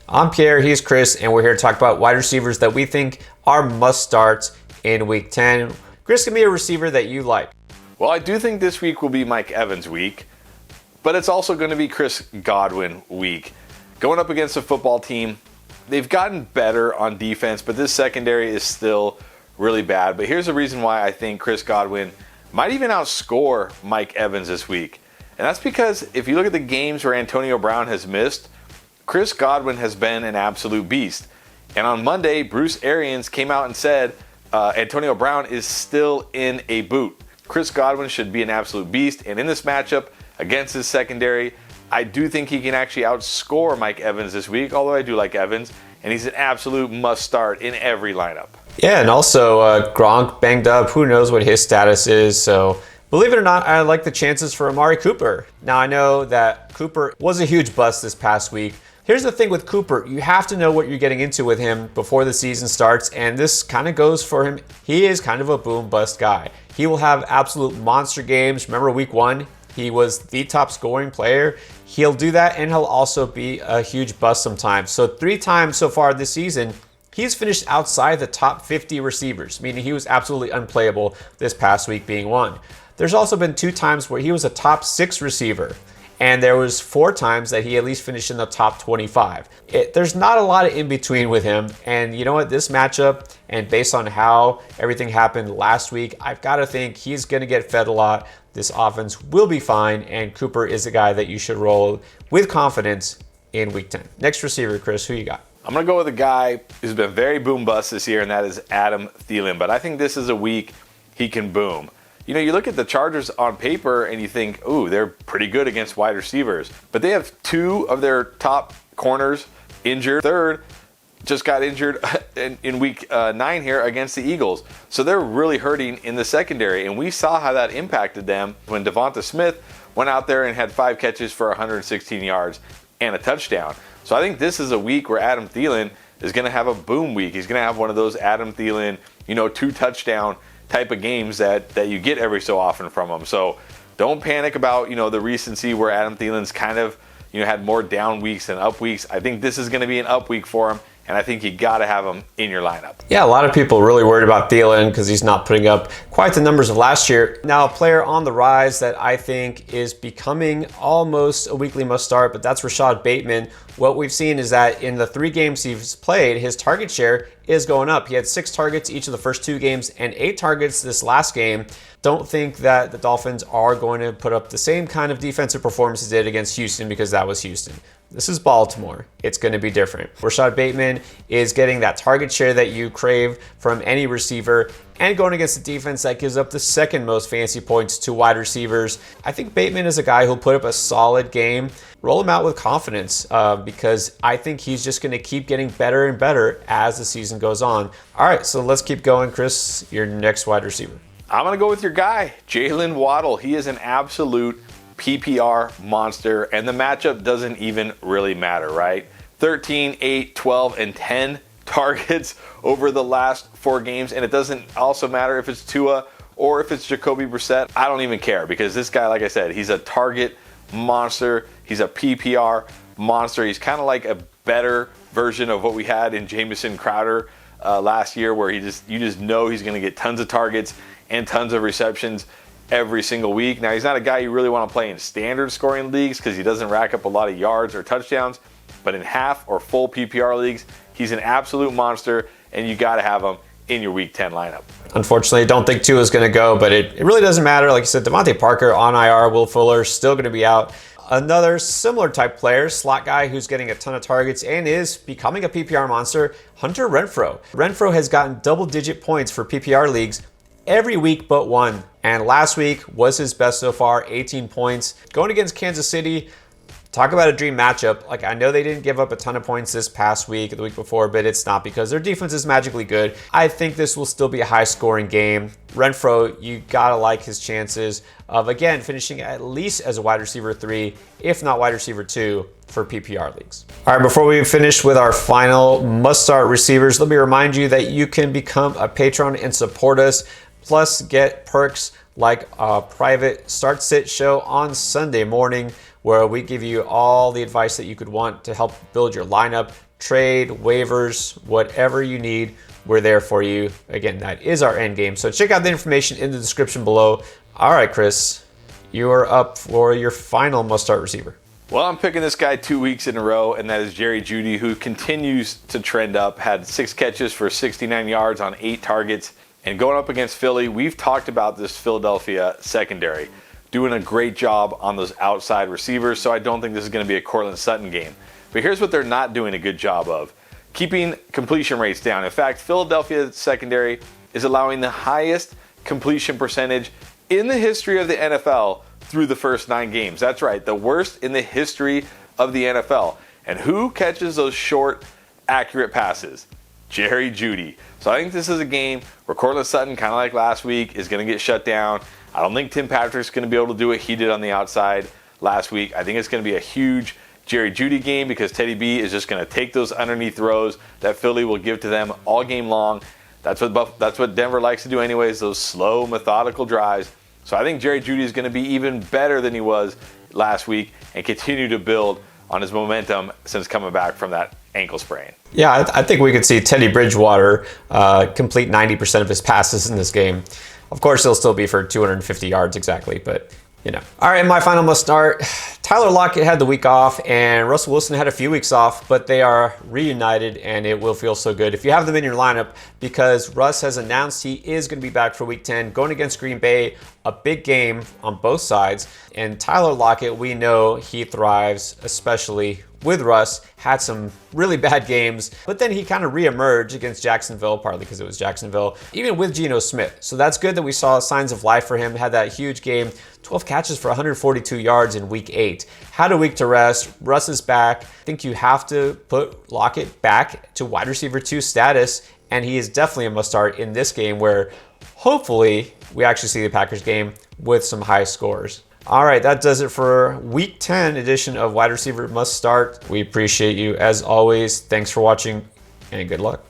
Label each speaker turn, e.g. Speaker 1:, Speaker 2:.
Speaker 1: I'm Pierre, he's Chris, and we're here to talk about wide receivers that we think are must-starts in Week 10. Chris, give me a receiver that you like.
Speaker 2: Well, I do think this week will be Mike Evans' week, but it's also going to be Chris Godwin week. Going up against a football team, they've gotten better on defense, but this secondary is still really bad. But here's the reason why I think Chris Godwin might even outscore Mike Evans this week. And that's because if you look at the games where Antonio Brown has missed, Chris Godwin has been an absolute beast. And on Monday, Bruce Arians came out and said Antonio Brown is still in a boot. Chris Godwin should be an absolute beast. And in this matchup against his secondary, I do think he can actually outscore Mike Evans this week, although I do like Evans. And he's an absolute must start in every lineup.
Speaker 1: Yeah, and also Gronk banged up. Who knows what his status is. So believe it or not, I like the chances for Amari Cooper. Now, I know that Cooper was a huge bust this past week. Here's the thing with Cooper. You have to know what you're getting into with him before the season starts, and this kind of goes for him. He is kind of a boom-bust guy. He will have absolute monster games. Remember week 1? He was the top scoring player. He'll do that, and he'll also be a huge bust sometimes. So 3 times so far this season, he's finished outside the top 50 receivers, meaning he was absolutely unplayable, this past week being one. There's also been 2 times where he was a top 6 receiver. And there was 4 times that he at least finished in the top 25. There's not a lot of in between with him. And you know what? This matchup, and based on how everything happened last week, I've got to think he's going to get fed a lot. This offense will be fine. And Cooper is a guy that you should roll with confidence in Week 10. Next receiver, Chris, who you got?
Speaker 2: I'm going to go with a guy who's been very boom bust this year, and that is Adam Thielen. But I think this is a week he can boom. You know, you look at the Chargers on paper and you think, ooh, they're pretty good against wide receivers. But they have 2 of their top corners injured. Third just got injured in week 9 here against the Eagles. So they're really hurting in the secondary. And we saw how that impacted them when Devonta Smith went out there and had 5 catches for 116 yards and a touchdown. So I think this is a week where Adam Thielen is going to have a boom week. He's going to have one of those Adam Thielen, 2 touchdown type of games that you get every so often from him. So don't panic about, the recency where Adam Thielen's kind of, had more down weeks than up weeks. I think this is going to be an up week for him, and I think you got to have him in your lineup.
Speaker 1: Yeah, a lot of people really worried about Thielen because he's not putting up quite the numbers of last year. Now, a player on the rise that I think is becoming almost a weekly must start, but that's Rashad Bateman. What we've seen is that in the 3 games he's played, his target share is going up. He had 6 targets each of the first 2 games and 8 targets this last game. Don't think that the Dolphins are going to put up the same kind of defensive performance they did against Houston, because that was Houston. This is Baltimore. It's going to be different. Rashad Bateman is getting that target share that you crave from any receiver, and going against a defense that gives up the 2nd most fantasy points to wide receivers. I think Bateman is a guy who'll put up a solid game. Roll him out with confidence because I think he's just going to keep getting better and better as the season goes on. All right, so let's keep going. Chris, your next wide receiver.
Speaker 2: I'm going to go with your guy, Jalen Waddle. He is an absolute PPR monster, and the matchup doesn't even really matter, right? 13, 8, 12, and 10 targets over the last 4 games, and it doesn't also matter if it's Tua or if it's Jacoby Brissett. I don't even care, because this guy, like I said, he's a target monster. He's a PPR monster. He's kind of like a better version of what we had in Jamison Crowder last year, where you just know he's going to get tons of targets and tons of receptions every single week. Now, he's not a guy you really want to play in standard scoring leagues because he doesn't rack up a lot of yards or touchdowns, but in half or full PPR leagues, he's an absolute monster, and you got to have him in your Week 10 lineup.
Speaker 1: Unfortunately, I don't think Tua is going to go, but it really doesn't matter. Like you said, Devontae Parker on IR, Will Fuller still going to be out. Another similar type player, slot guy who's getting a ton of targets and is becoming a PPR monster, Hunter Renfrow. Renfrow has gotten double-digit points for PPR leagues every week but one. And last week was his best so far, 18 points. Going against Kansas City, talk about a dream matchup. Like, I know they didn't give up a ton of points this past week or the week before, but it's not because their defense is magically good. I think this will still be a high-scoring game. Renfrow, you gotta like his chances of, again, finishing at least as a wide receiver 3, if not wide receiver 2, for PPR leagues. All right, before we finish with our final must-start receivers, let me remind you that you can become a patron and support us, plus get perks like a private start-sit show on Sunday morning where we give you all the advice that you could want to help build your lineup, trade, waivers, whatever you need. We're there for you. Again, that is our end game. So check out the information in the description below. All right, Chris, you are up for your final must-start receiver.
Speaker 2: Well, I'm picking this guy 2 weeks in a row, and that is Jerry Jeudy, who continues to trend up. Had 6 catches for 69 yards on 8 targets. And going up against Philly, we've talked about this Philadelphia secondary doing a great job on those outside receivers, so I don't think this is going to be a Courtland Sutton game. But here's what they're not doing a good job of: keeping completion rates down. In fact, Philadelphia secondary is allowing the highest completion percentage in the history of the NFL through the first 9 games. That's right, the worst in the history of the NFL. And who catches those short, accurate passes? Jerry Jeudy. So I think this is a game where Courtland Sutton, kind of like last week, is going to get shut down. I don't think Tim Patrick's going to be able to do what he did on the outside last week. I think it's going to be a huge Jerry Jeudy game because Teddy B is just going to take those underneath throws that Philly will give to them all game long. That's what Denver likes to do anyways, those slow, methodical drives. So I think Jerry Jeudy is going to be even better than he was last week and continue to build on his momentum since coming back from that ankle sprain.
Speaker 1: Yeah, I think we could see Teddy Bridgewater complete 90% of his passes in this game. Of course, he'll still be for 250 yards exactly, but you know. All right, my final must start. Tyler Lockett had the week off, and Russell Wilson had a few weeks off, but they are reunited, and it will feel so good if you have them in your lineup, because Russ has announced he is going to be back for Week 10, going against Green Bay, a big game on both sides. And Tyler Lockett, we know he thrives, especially with Russ, had some really bad games, but then he kind of reemerged against Jacksonville, partly because it was Jacksonville, even with Geno Smith. So that's good that we saw signs of life for him. Had that huge game, 12 catches for 142 yards in Week 8. Had a week to rest. Russ is back. I think you have to put Lockett back to wide receiver 2 status, and he is definitely a must start in this game where hopefully we actually see the Packers game with some high scores. All right, that does it for Week 10 edition of Wide Receiver Must Start. We appreciate you as always. Thanks for watching, and good luck.